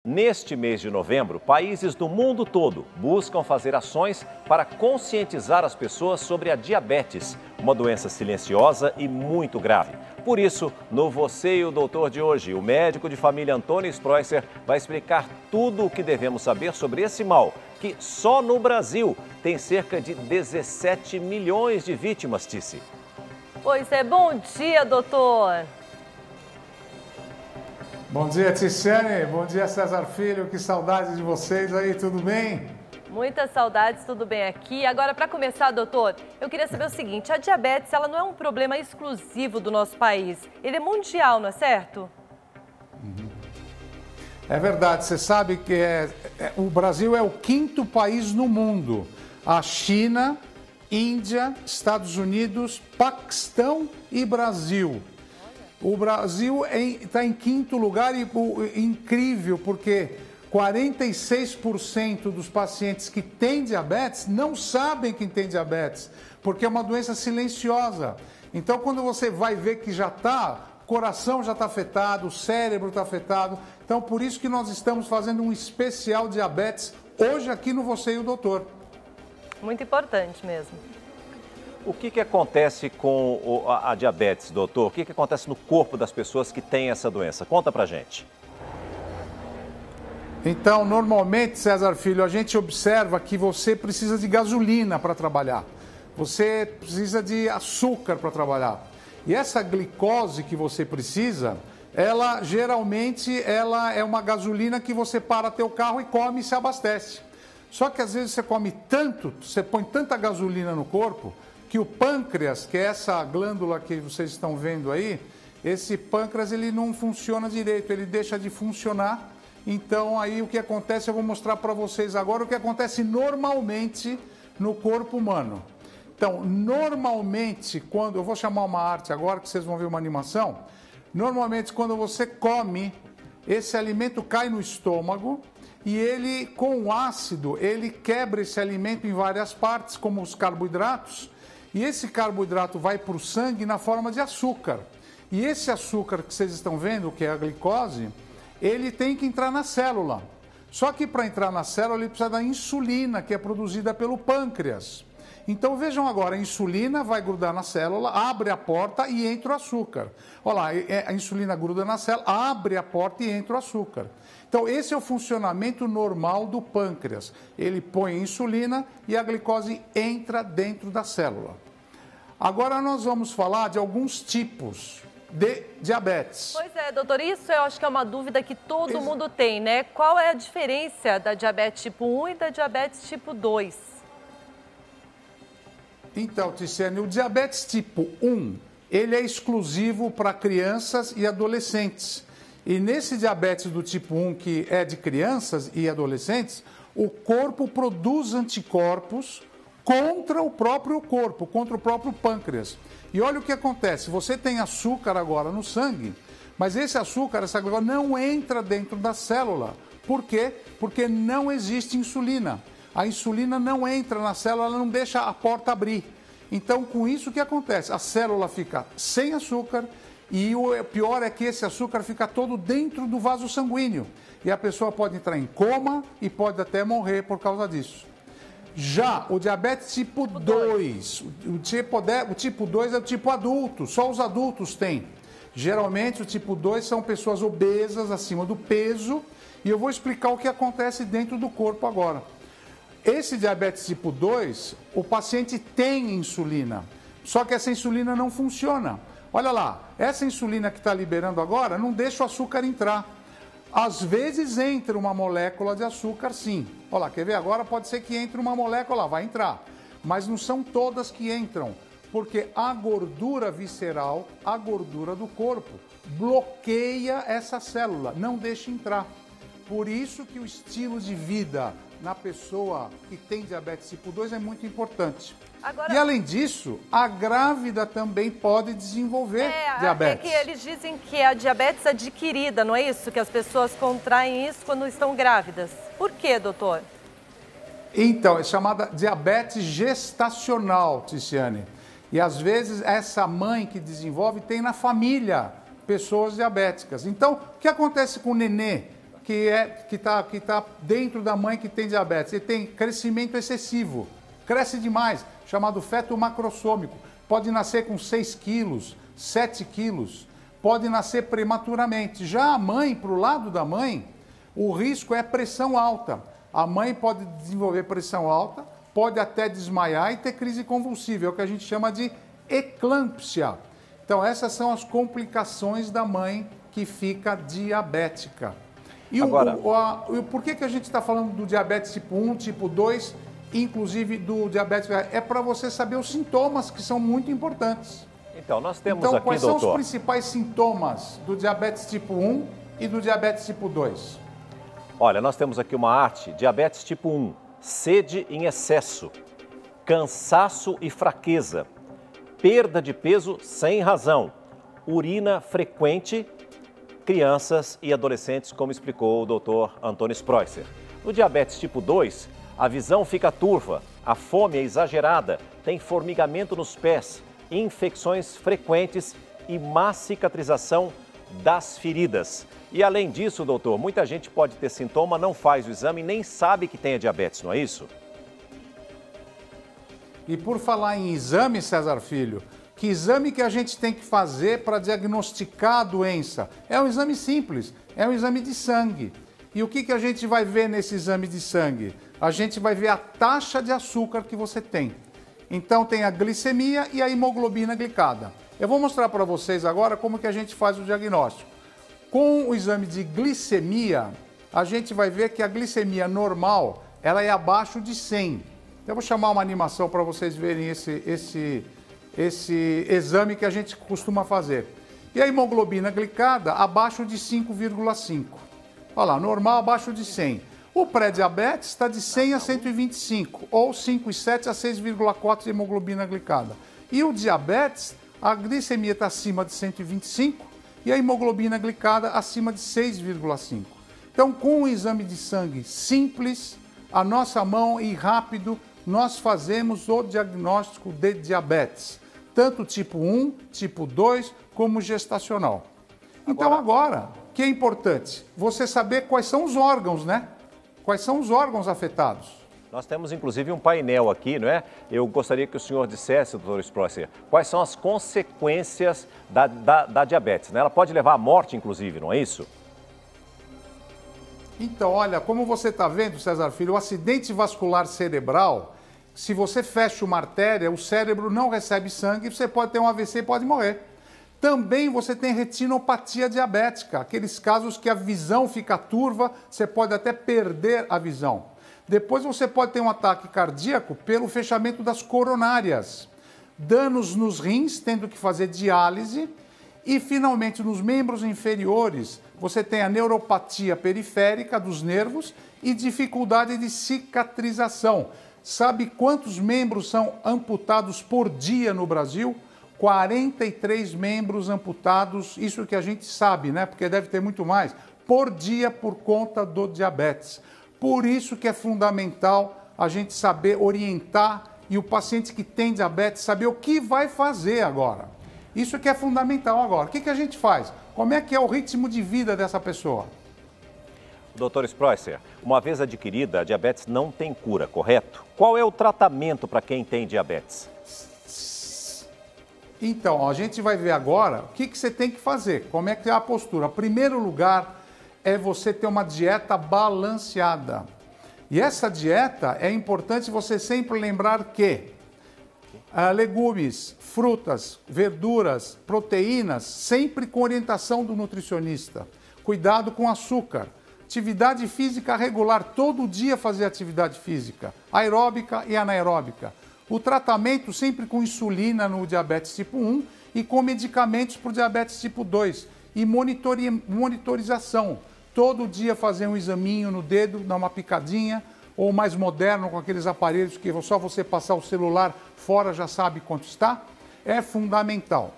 Neste mês de novembro, países do mundo todo buscam fazer ações para conscientizar as pessoas sobre a diabetes, uma doença silenciosa e muito grave. Por isso, no Você e o Doutor de hoje, o médico de família Antônio Spreusser vai explicar tudo o que devemos saber sobre esse mal, que só no Brasil tem cerca de 17 milhões de vítimas, Tice. Pois é, bom dia, doutor. Bom dia, Ticiane. Bom dia, César Filho. Que saudade de vocês aí, tudo bem? Muitas saudades, tudo bem aqui. Agora, para começar, doutor, eu queria saber o seguinte, a diabetes, ela não é um problema exclusivo do nosso país, ele é mundial, não é certo? É verdade, você sabe que o Brasil é o quinto país no mundo. A China, Índia, Estados Unidos, Paquistão e Brasil. O Brasil está em quinto lugar e incrível, porque 46% dos pacientes que têm diabetes não sabem que tem diabetes, porque é uma doença silenciosa. Então, quando você vai ver que já está, o coração já está afetado, o cérebro está afetado. Então, por isso que nós estamos fazendo um especial diabetes hoje aqui no Você e o Doutor. Muito importante mesmo. O que acontece com a diabetes, doutor? O que acontece no corpo das pessoas que têm essa doença? Conta pra gente. Então, normalmente, César Filho, a gente observa que você precisa de gasolina para trabalhar. Você precisa de açúcar para trabalhar. E essa glicose que você precisa, ela geralmente é uma gasolina que você para teu carro e come e se abastece. Só que às vezes você come tanto, você põe tanta gasolina no corpo, que o pâncreas, que é essa glândula que vocês estão vendo aí, esse pâncreas ele não funciona direito, ele deixa de funcionar. Então aí o que acontece, eu vou mostrar para vocês agora o que acontece normalmente no corpo humano. Então, normalmente, quando eu vou chamar uma arte agora, que vocês vão ver uma animação, normalmente quando você come, esse alimento cai no estômago e ele, com o ácido, ele quebra esse alimento em várias partes, como os carboidratos, e esse carboidrato vai para o sangue na forma de açúcar. E esse açúcar que vocês estão vendo, que é a glicose, ele tem que entrar na célula. Só que para entrar na célula ele precisa da insulina, que é produzida pelo pâncreas. Então vejam agora, a insulina vai grudar na célula, abre a porta e entra o açúcar. Olha lá, a insulina gruda na célula, abre a porta e entra o açúcar. Então esse é o funcionamento normal do pâncreas. Ele põe a insulina e a glicose entra dentro da célula. Agora nós vamos falar de alguns tipos de diabetes. Pois é, doutor, isso eu acho que é uma dúvida que todo mundo tem, né? Qual é a diferença da diabetes tipo 1 e da diabetes tipo 2? Então, Ticiane, o diabetes tipo 1, ele é exclusivo para crianças e adolescentes. E nesse diabetes do tipo 1, que é de crianças e adolescentes, o corpo produz anticorpos contra o próprio corpo, contra o próprio pâncreas. E olha o que acontece, você tem açúcar agora no sangue, mas esse açúcar, essa glicose, não entra dentro da célula. Por quê? Porque não existe insulina. A insulina não entra na célula, ela não deixa a porta abrir. Então, com isso, o que acontece? A célula fica sem açúcar e o pior é que esse açúcar fica todo dentro do vaso sanguíneo. E a pessoa pode entrar em coma e pode até morrer por causa disso. Já o diabetes tipo 2, o tipo 2 é o tipo adulto, só os adultos têm. Geralmente o tipo 2 são pessoas obesas, acima do peso, e eu vou explicar o que acontece dentro do corpo agora. Esse diabetes tipo 2, o paciente tem insulina, só que essa insulina não funciona. Olha lá, essa insulina que está liberando agora não deixa o açúcar entrar. Às vezes entra uma molécula de açúcar, sim. Olha lá, quer ver? Agora pode ser que entre uma molécula, vai entrar. Mas não são todas que entram, porque a gordura visceral, a gordura do corpo, bloqueia essa célula, não deixa entrar. Por isso que o estilo de vida na pessoa que tem diabetes tipo 2 é muito importante. Agora, e além disso, a grávida também pode desenvolver diabetes. É que eles dizem que é a diabetes adquirida, não é isso? Que as pessoas contraem isso quando estão grávidas. Por quê, doutor? Então, é chamada diabetes gestacional, Ticiane. E às vezes essa mãe que desenvolve tem na família pessoas diabéticas. Então, o que acontece com o nenê que tá dentro da mãe que tem diabetes. Ele tem crescimento excessivo, cresce demais, chamado feto macrossômico. Pode nascer com 6 quilos, 7 quilos, pode nascer prematuramente. Já a mãe, para o lado da mãe, o risco é pressão alta. A mãe pode desenvolver pressão alta, pode até desmaiar e ter crise convulsiva, é o que a gente chama de eclâmpsia. Então, essas são as complicações da mãe que fica diabética. E agora, por que a gente está falando do diabetes tipo 1, tipo 2, inclusive do diabetes? É para você saber os sintomas, que são muito importantes. Então, nós temos aqui, quais doutor, são os principais sintomas do diabetes tipo 1 e do diabetes tipo 2? Olha, nós temos aqui uma arte, diabetes tipo 1, sede em excesso, cansaço e fraqueza, perda de peso sem razão, urina frequente, crianças e adolescentes, como explicou o doutor Antônio Spreusser. No diabetes tipo 2, a visão fica turva, a fome é exagerada, tem formigamento nos pés, infecções frequentes e má cicatrização das feridas. E além disso, doutor, muita gente pode ter sintoma, não faz o exame, nem sabe que tem diabetes, não é isso? E por falar em exame, César Filho, que exame que a gente tem que fazer para diagnosticar a doença? É um exame simples, é um exame de sangue. E o que a gente vai ver nesse exame de sangue? A gente vai ver a taxa de açúcar que você tem. Então tem a glicemia e a hemoglobina glicada. Eu vou mostrar para vocês agora como que a gente faz o diagnóstico. Com o exame de glicemia, a gente vai ver que a glicemia normal, ela é abaixo de 100. Eu vou chamar uma animação para vocês verem esse exame que a gente costuma fazer. E a hemoglobina glicada abaixo de 5,5. Olha lá, normal abaixo de 100. O pré-diabetes está de 100 a 125, ou 5,7 a 6,4 de hemoglobina glicada. E o diabetes, a glicemia está acima de 125 e a hemoglobina glicada acima de 6,5. Então, com um exame de sangue simples, a nossa mão e rápido, nós fazemos o diagnóstico de diabetes, tanto tipo 1, tipo 2, como gestacional. Então agora, o que é importante? Você saber quais são os órgãos, né? Quais são os órgãos afetados? Nós temos inclusive um painel aqui, não é? Eu gostaria que o senhor dissesse, doutor Spreusser, quais são as consequências da diabetes, né? Ela pode levar à morte, inclusive, não é isso? Então, olha, como você está vendo, César Filho, o acidente vascular cerebral, se você fecha uma artéria, o cérebro não recebe sangue, você pode ter um AVC e pode morrer. Também você tem retinopatia diabética, aqueles casos que a visão fica turva, você pode até perder a visão. Depois você pode ter um ataque cardíaco pelo fechamento das coronárias, danos nos rins, tendo que fazer diálise, e finalmente nos membros inferiores você tem a neuropatia periférica dos nervos e dificuldade de cicatrização. Sabe quantos membros são amputados por dia no Brasil? 43 membros amputados, isso que a gente sabe, né? Porque deve ter muito mais, por dia por conta do diabetes. Por isso que é fundamental a gente saber orientar e o paciente que tem diabetes saber o que vai fazer agora. Isso que é fundamental agora. O que a gente faz? Como é que é o ritmo de vida dessa pessoa? Doutor Spreusser, uma vez adquirida, a diabetes não tem cura, correto? Qual é o tratamento para quem tem diabetes? Então, a gente vai ver agora o que você tem que fazer, como é que é a postura. Em primeiro lugar, é você ter uma dieta balanceada. E essa dieta é importante você sempre lembrar que legumes, frutas, verduras, proteínas, sempre com orientação do nutricionista. Cuidado com açúcar. Atividade física regular, todo dia fazer atividade física, aeróbica e anaeróbica. O tratamento sempre com insulina no diabetes tipo 1 e com medicamentos para o diabetes tipo 2. E monitorização. Todo dia fazer um examinho no dedo, dar uma picadinha, ou mais moderno com aqueles aparelhos que só você passar o celular fora já sabe quanto está. É fundamental.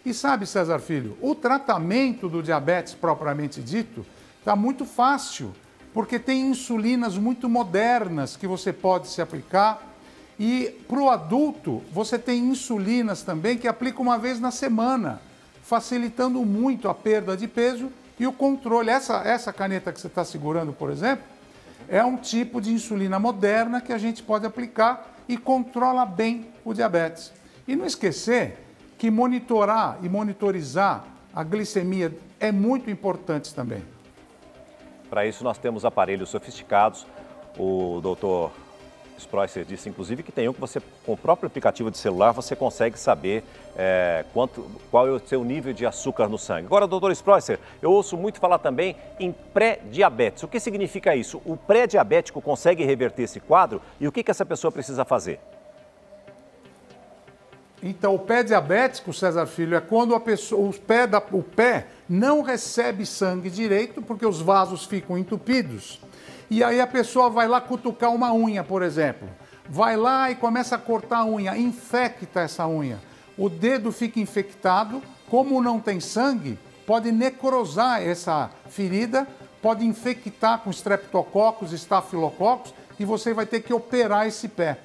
E sabe, César Filho, o tratamento do diabetes propriamente dito está muito fácil, porque tem insulinas muito modernas que você pode se aplicar. E para o adulto, você tem insulinas também que aplica uma vez na semana, facilitando muito a perda de peso E o controle, essa caneta que você está segurando, por exemplo, é um tipo de insulina moderna que a gente pode aplicar e controla bem o diabetes. E não esquecer que monitorar e monitorizar a glicemia é muito importante também. Para isso nós temos aparelhos sofisticados. O doutor Spreusser disse, inclusive, que tem um que você, com o próprio aplicativo de celular, você consegue saber qual é o seu nível de açúcar no sangue. Agora, doutor Spreusser, eu ouço muito falar também em pré-diabetes. O que significa isso? O pré-diabético consegue reverter esse quadro e o que essa pessoa precisa fazer? Então, o pé diabético, César Filho, é quando a pessoa, o pé não recebe sangue direito porque os vasos ficam entupidos. E aí a pessoa vai lá cutucar uma unha, por exemplo. Vai lá e começa a cortar a unha, infecta essa unha. O dedo fica infectado, como não tem sangue, pode necrosar essa ferida, pode infectar com streptococcus, estafilococcus, e você vai ter que operar esse pé.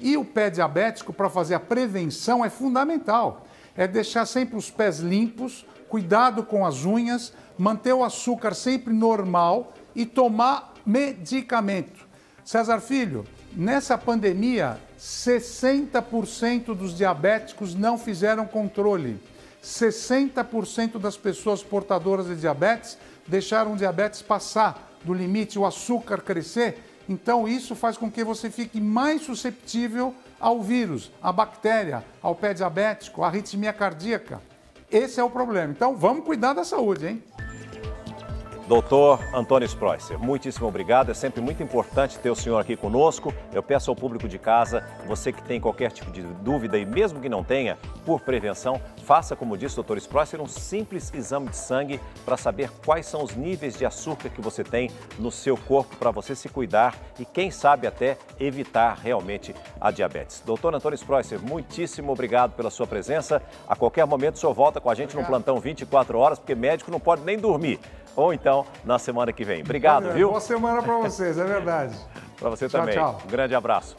E o pé diabético, para fazer a prevenção, é fundamental. É deixar sempre os pés limpos, cuidado com as unhas, manter o açúcar sempre normal e tomar medicamento. César Filho, nessa pandemia, 60% dos diabéticos não fizeram controle. 60% das pessoas portadoras de diabetes deixaram o diabetes passar do limite, o açúcar crescer. Então, isso faz com que você fique mais suscetível ao vírus, à bactéria, ao pé diabético, à arritmia cardíaca. Esse é o problema. Então, vamos cuidar da saúde, hein? Doutor Antônio Spreusser, muitíssimo obrigado. É sempre muito importante ter o senhor aqui conosco. Eu peço ao público de casa, você que tem qualquer tipo de dúvida e mesmo que não tenha, por prevenção, faça, como disse o doutor Spreusser, um simples exame de sangue para saber quais são os níveis de açúcar que você tem no seu corpo para você se cuidar e, quem sabe, até evitar realmente a diabetes. Doutor Antônio Spreusser, muitíssimo obrigado pela sua presença. A qualquer momento o senhor volta com a gente no plantão 24 horas, porque médico não pode nem dormir. Ou então, na semana que vem. Obrigado, viu? Boa semana para vocês, é verdade. Para você também. Tchau, tchau. Um grande abraço.